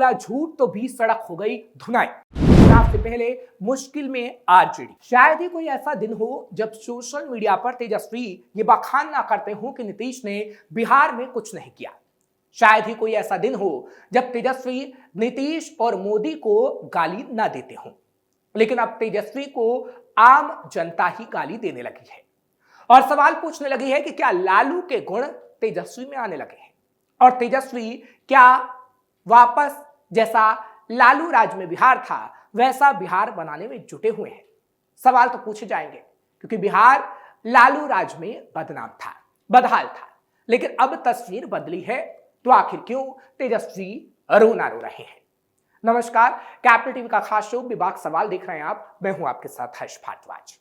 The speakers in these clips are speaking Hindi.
बोला झूठ तो 20 सड़क हो गई धुनाई। चुनाव से पहले मुश्किल में आरजेडी। शायद ही कोई ऐसा दिन हो जब सोशल मीडिया पर तेजस्वी ये बखान ना करते हो कि नीतीश ने बिहार में कुछ नहीं किया। शायद ही कोई ऐसा दिन हो जब तेजस्वी नीतीश और मोदी को गाली ना देते हो। लेकिन अब तेजस्वी को आम जनता ही गाली देने लगी है और सवाल पूछने लगी है कि क्या लालू के गुण तेजस्वी में आने लगे हैं और तेजस्वी क्या वापस जैसा लालू राज में बिहार था वैसा बिहार बनाने में जुटे हुए हैं। सवाल तो पूछे जाएंगे क्योंकि बिहार लालू राज में बदनाम था, बदहाल था, लेकिन अब तस्वीर बदली है। तो आखिर क्यों तेजस्वी रोना रो रहे हैं? नमस्कार, कैपिटल टीवी का खास शो विभाग सवाल देख रहे हैं आप। मैं हूं आपके साथ हर्ष भारद्वाज।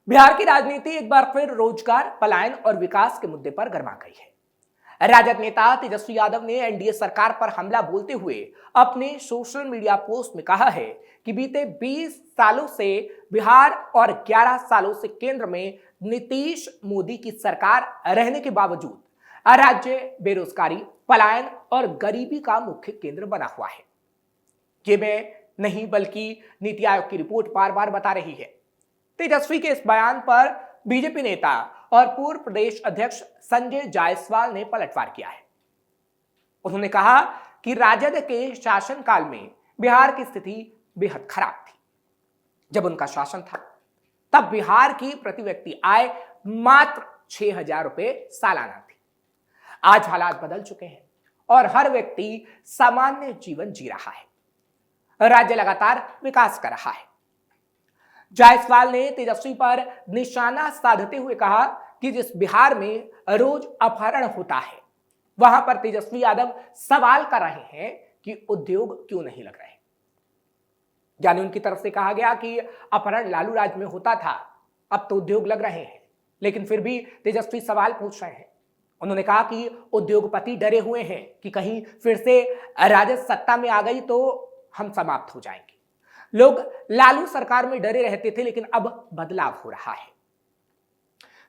बिहार की राजनीति एक बार फिर रोजगार, पलायन और विकास के मुद्दे पर गर्मा गई है। राजद नेता तेजस्वी यादव ने एनडीए सरकार पर हमला बोलते हुए अपने सोशल मीडिया पोस्ट में कहा है कि बीते 20 सालों से बिहार और 11 सालों से केंद्र में नीतीश मोदी की सरकार रहने के बावजूद राज्य बेरोजगारी, पलायन और गरीबी का मुख्य केंद्र बना हुआ है। ये मैं नहीं बल्कि नीति आयोग की रिपोर्ट बार बार बता रही है। तेजस्वी के इस बयान पर बीजेपी नेता और पूर्व प्रदेश अध्यक्ष संजय जायसवाल ने पलटवार किया है। उन्होंने कहा कि राजद के शासनकाल में बिहार की स्थिति बेहद खराब थी। जब उनका शासन था तब बिहार की प्रति व्यक्ति आय मात्र 6,000 रुपए सालाना थी। आज हालात बदल चुके हैं और हर व्यक्ति सामान्य जीवन जी रहा है। राज्य लगातार विकास कर रहा है। जायसवाल ने तेजस्वी पर निशाना साधते हुए कहा कि जिस बिहार में रोज अपहरण होता है वहां पर तेजस्वी यादव सवाल कर रहे हैं कि उद्योग क्यों नहीं लग रहे। यानी उनकी तरफ से कहा गया कि अपहरण लालू राज में होता था, अब तो उद्योग लग रहे हैं, लेकिन फिर भी तेजस्वी सवाल पूछ रहे हैं। उन्होंने कहा कि उद्योगपति डरे हुए हैं कि कहीं फिर से राजद सत्ता में आ गई तो हम समाप्त हो जाएंगे। लोग लालू सरकार में डरे रहते थे, लेकिन अब बदलाव हो रहा है।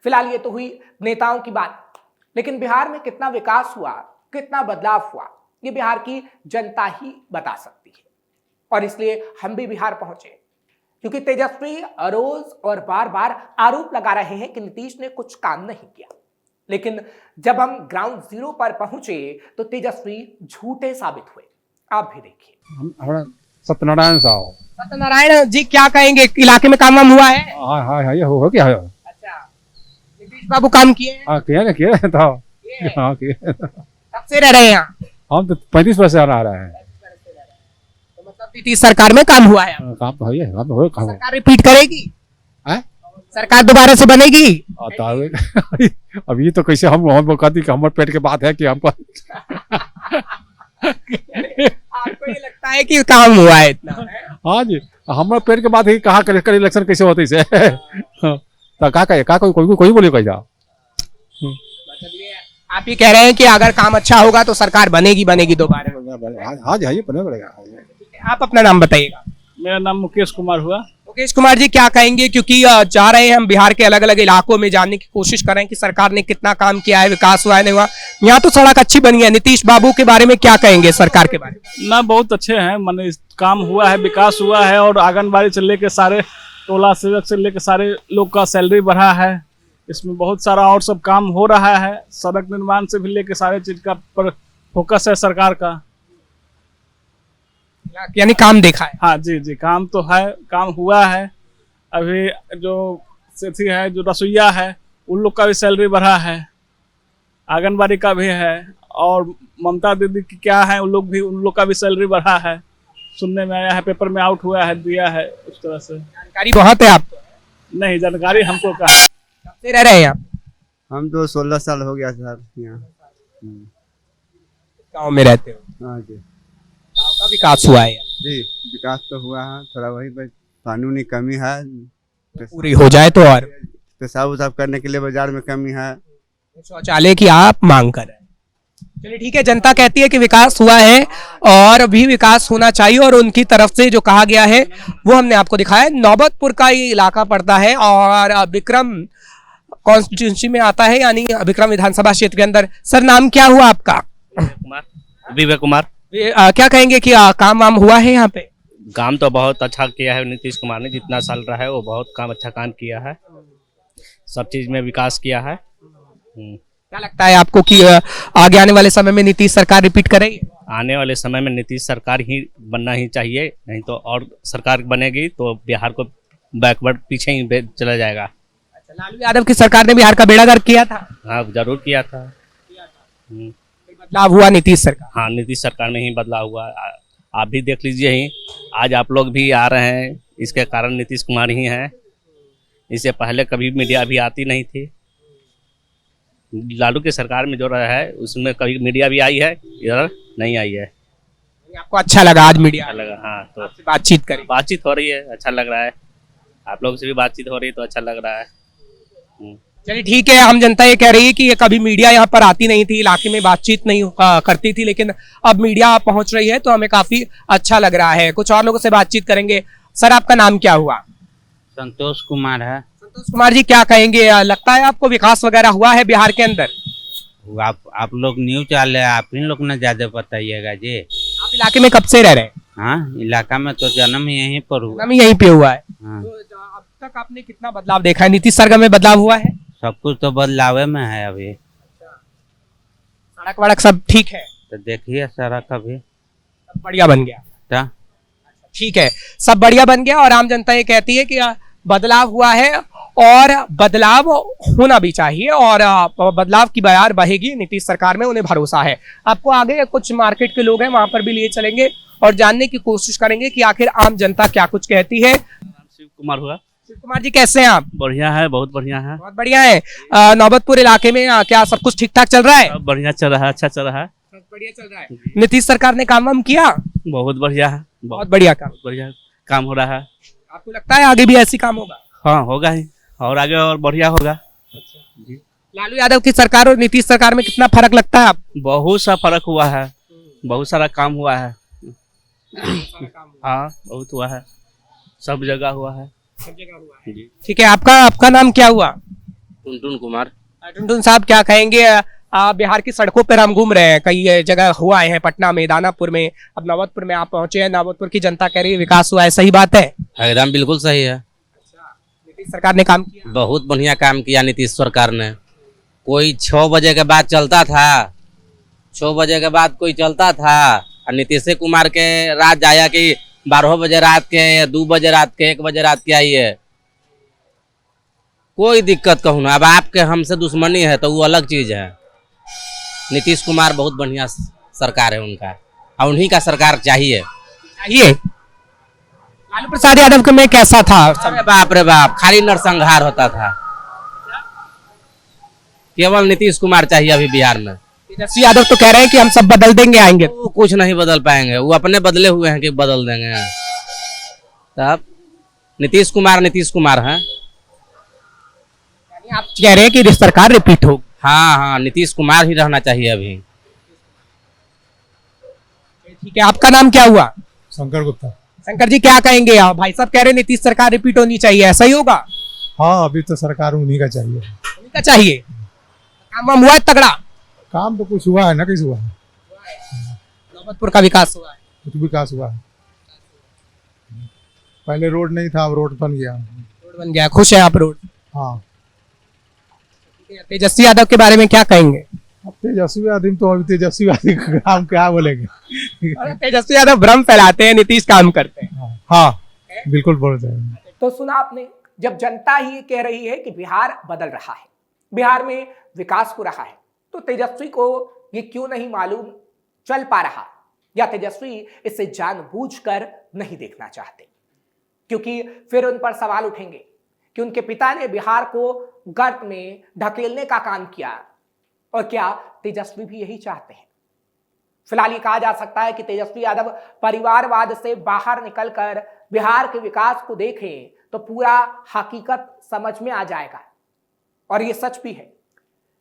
फिलहाल ये तो हुई नेताओं की बात, लेकिन बिहार में कितना विकास हुआ, कितना बदलाव हुआ, ये बिहार की जनता ही बता सकती है। और इसलिए हम भी बिहार पहुंचे क्योंकि तेजस्वी रोज और बार बार आरोप लगा रहे हैं कि नीतीश ने कुछ काम नहीं किया, लेकिन जब हम ग्राउंड जीरो पर पहुंचे तो तेजस्वी झूठे साबित हुए। आप भी देखिए। सत्यनारायण जी क्या कहेंगे, इलाके में काम वाम हुआ है? हाँ ये हो क्या है? अच्छा, नीतीश बाबू काम किए हैं? हाँ किया था। हाँ किया। कब से रह रहे हैं यहाँ? हम तो 35 वर्ष से आ रहे हैं। तो मतलब नीतीश सरकार में काम हुआ है? काम तो है, काम तो काम। सरकार रिपीट करेगी? है? सरकार दोबारा से बनेगी? अब ये तो कैसे हम कहती कि हमारे पेट के बात है कि हमको आपको ये लगता है कि काम हुआ है इतना? हाँ जी, हमारे पेट के बाद ही कहा कर इलेक्शन कैसे होते से तो का कोई बोले कैसा। आप ये कह रहे हैं कि अगर काम अच्छा होगा तो सरकार बनेगी दोबारा? हाँ जी, ये बने पड़ेगा। आप अपना नाम बताइएगा। मेरा नाम मुकेश कुमार हुआ। मुकेश कुमार जी क्या कहेंगे, क्योंकि जा रहे हैं हम बिहार के अलग अलग इलाकों में जानने की कोशिश कर रहे हैं कि सरकार ने कितना काम किया है, विकास हुआ है नहीं हुआ। यहाँ तो सड़क अच्छी बनी है, नीतीश बाबू के बारे में क्या कहेंगे, सरकार के बारे में? ना बहुत अच्छे हैं, माने काम हुआ है, विकास हुआ है और आंगनबाड़ी से लेके सारे टोला सेवक से लेके सारे लोग का सैलरी बढ़ा है। इसमें बहुत सारा और सब काम हो रहा है। सड़क निर्माण से भी लेके सारे चीज का पर फोकस है सरकार का। यानी काम देखा है? हाँ जी, काम तो है, काम हुआ है। अभी जो सेठी है, जो रसोईया है, उन लोग का भी सैलरी बढ़ा है, आंगनबाड़ी का भी है और ममता दीदी की क्या है, उन लोग का भी सैलरी बढ़ा है। सुनने में आया है, पेपर में आउट हुआ है, दिया है। उस तरह से जानकारी बहुत है आपको? नहीं, जानकारी हमको कहा। कब से रह रहे हैं आप? हम तो 16 साल हो गया सर यहाँ गाँव में रहते हो? हाँ जी। गाँव का विकास हुआ है? जी, विकास तो हुआ है, थोड़ा वही बस कानूनी कमी है, पूरी हो जाए तो। और पेशाब उसाब करने के लिए बाजार में कमी है, शौचालय की आप मांग कर रहे हैं। चलिए ठीक है, जनता कहती है कि विकास हुआ है और भी विकास होना चाहिए और उनकी तरफ से जो कहा गया है वो हमने आपको दिखाया। नौबतपुर का ये इलाका पड़ता है और विक्रम कॉन्स्टिट्यूंसी में आता है, यानी विक्रम विधानसभा क्षेत्र के अंदर। सर नाम क्या हुआ आपका? विवेक कुमार। क्या कहेंगे कि काम वाम हुआ है यहाँ पे? काम तो बहुत अच्छा किया है नीतीश कुमार ने, जितना साल रहा है वो बहुत अच्छा काम किया है, सब चीज में विकास किया है। क्या लगता है आपको कि आगे आने वाले समय में नीतीश सरकार रिपीट करेगी? आने वाले समय में नीतीश सरकार ही बनना ही चाहिए, नहीं तो और सरकार बनेगी तो बिहार को बैकवर्ड पीछे ही चला जाएगा। अच्छा, लालू यादव की सरकार ने बिहार का बेड़ा गर्क किया था। हाँ जरूर किया था। बदलाव हुआ नीतीश सरकार। हाँ नीतीश सरकार में ही बदलाव हुआ। आप भी देख लीजिए ही, आज आप लोग भी आ रहे हैं, इसके कारण नीतीश कुमार ही हैं। इससे पहले कभी मीडिया भी आती नहीं थी। लालू की सरकार में जो रहा है उसमें कभी मीडिया भी आई है, इधर नहीं आई है। आपको अच्छा लगा आज मीडिया अच्छा लगा। हाँ तो बातचीत करी? बातचीत हो रही है, अच्छा लग रहा है। आप लोग से भी बातचीत हो रही है तो अच्छा लग रहा है। चलिए ठीक है, हम जनता ये कह रही है कि ये कभी मीडिया यहाँ पर आती नहीं थी, इलाके में बातचीत नहीं करती थी, लेकिन अब मीडिया पहुंच रही है तो हमें काफी अच्छा लग रहा है। कुछ और लोगों से बातचीत करेंगे। सर आपका नाम क्या हुआ? संतोष कुमार है। संतोष कुमार जी, क्या कहेंगे, लगता है आपको विकास वगैरह हुआ है बिहार के अंदर? आप लोग न्यूज वाले, आप इन लोग ने ज्यादा बताइएगा जी। आप इलाके में कब से रह रहे हैं? हाँ, इलाका में तो जन्म यहीं पर हुआ। जन्म यहीं पे हुआ है। हाँ। तो अब तक आपने कितना बदलाव देखा है? नीतीश सरकार में बदलाव हुआ है? सब कुछ तो बदलावे में है अभी। सड़क वड़क सब ठीक है? तो देखिए सड़क अभी सब बढ़िया बन गया? तो ठीक है, सब बढ़िया बन गया और आम जनता ये कहती है कि बदलाव हुआ है और बदलाव होना भी चाहिए और बदलाव की बयार बहेगी नीतीश सरकार में, उन्हें भरोसा है। आपको आगे कुछ मार्केट के लोग हैं वहां पर भी लिए चलेंगे और जानने की कोशिश करेंगे कि आखिर आम जनता क्या कुछ कहती है। शिव कुमार हुआ। शिव कुमार जी, कैसे हैं आप? बढ़िया है, बहुत बढ़िया है। बहुत बढ़िया है। नौबतपुर इलाके में क्या सब कुछ ठीक ठाक चल रहा है? सब बढ़िया चल रहा है, अच्छा चल रहा है। सब बढ़िया चल रहा है। नीतीश सरकार ने काम वाम किया? बहुत बढ़िया है, बहुत बढ़िया काम। बढ़िया काम हो रहा है। आपको लगता है आगे भी ऐसी काम होगा? हाँ होगा ही, और आगे और बढ़िया होगा। लालू यादव की सरकार और नीतीश सरकार में कितना फर्क लगता है आप? बहुत सा फर्क हुआ है, बहुत सारा काम हुआ है। हाँ बहुत हुआ है, सब जगह हुआ है। ठीक है, आपका नाम क्या हुआ? टुनटुन कुमार। टुनटुन साहब, क्या कहेंगे, बिहार की सड़कों पर हम घूम रहे हैं, कई जगह हुआ है, पटना में, दानापुर में, अब नौबतपुर में आप पहुंचे हैं। नौबतपुर की जनता कह रही है विकास हुआ है, सही बात है? एकदम बिल्कुल सही है। नीतीश सरकार ने काम किया? बहुत बढ़िया काम किया नीतीश सरकार ने। कोई 6 बजे के बाद चलता था, 6 बजे के बाद कोई चलता था, और नीतीश कुमार के रात आया कि 12 बजे रात के, 2 बजे रात के, 1 बजे रात के आई है। कोई दिक्कत कहूँ ना। अब आपके हमसे दुश्मनी है तो वो अलग चीज है। नीतीश कुमार बहुत बढ़िया सरकार है उनका, और उन्हीं का सरकार चाहिए। लालू प्रसाद यादव के में कैसा था? अरे बाप रे बाप, खाली नरसंहार होता था। केवल नीतीश कुमार चाहिए अभी बिहार में। तेजस्वी यादव तो कह रहे हैं कि हम सब बदल देंगे, आएंगे। वो कुछ नहीं बदल पाएंगे, वो अपने बदले हुए हैं कि बदल देंगे। तब नीतीश कुमार है। आप कह रहे हैं कि सरकार रिपीट हो? हाँ, नीतीश कुमार ही रहना चाहिए अभी। ठीक है, आपका नाम क्या हुआ? शंकर गुप्ता। शंकर जी, क्या कहेंगे आप? भाई साहब कह रहे हैं नीतीश सरकार रिपीट होनी चाहिए, ऐसा ही होगा? हाँ, अभी तो सरकार उन्हीं का चाहिए। उन्हीं का चाहिए। काम वाम हुआ है तगड़ा? काम तो कुछ हुआ है ना, किस हुआ है? नौबतपुर का विकास हुआ है? कुछ विकास हुआ है। पहले रोड नहीं था, अब रोड बन गया। रोड बन गया, खुश है आप रोड? हाँ। तेजस्वी यादव के बारे में क्या कहेंगे? अब तेजस्वी यादव तो अभी तेजस्वी यादव का काम क्या बोलेंगे। तेजस्वी यादव भ्रम फैलाते हैं, नीतीश काम करते हैं। हाँ, बिल्कुल बोल रहे हैं। तो सुना आपने, जब जनता ही कह रही है कि बिहार बदल रहा है, बिहार में विकास हो रहा है, तो तेजस्वी को ये क्यों नहीं मालूम चल पा रहा, या तेजस्वी इसे जानबूझकर नहीं देखना चाहते? क्योंकि फिर उन पर सवाल उठेंगे कि उनके पिता ने बिहार को गर्त में ढकेलने का काम किया, और क्या तेजस्वी भी यही चाहते हैं? फिलहाल ये कहा जा सकता है कि तेजस्वी यादव परिवारवाद से बाहर निकलकर बिहार के विकास को देखें तो पूरा हकीकत समझ में आ जाएगा। और ये सच भी है,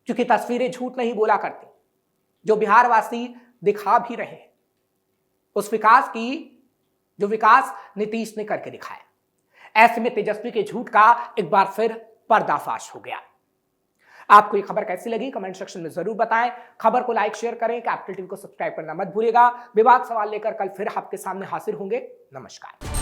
क्योंकि तस्वीरें झूठ नहीं बोला करती। जो बिहारवासी दिखा भी रहे हैं उस विकास की, जो विकास नीतीश ने करके दिखाया, ऐसे में तेजस्वी के झूठ का एक बार फिर पर्दाफाश हो गया। आपको ये खबर कैसी लगी कमेंट सेक्शन में जरूर बताएं। खबर को लाइक शेयर करें, कैपिटल टीवी को सब्सक्राइब करना मत भूलिएगा। विवाद सवाल लेकर कल फिर आपके सामने हाजिर होंगे। नमस्कार।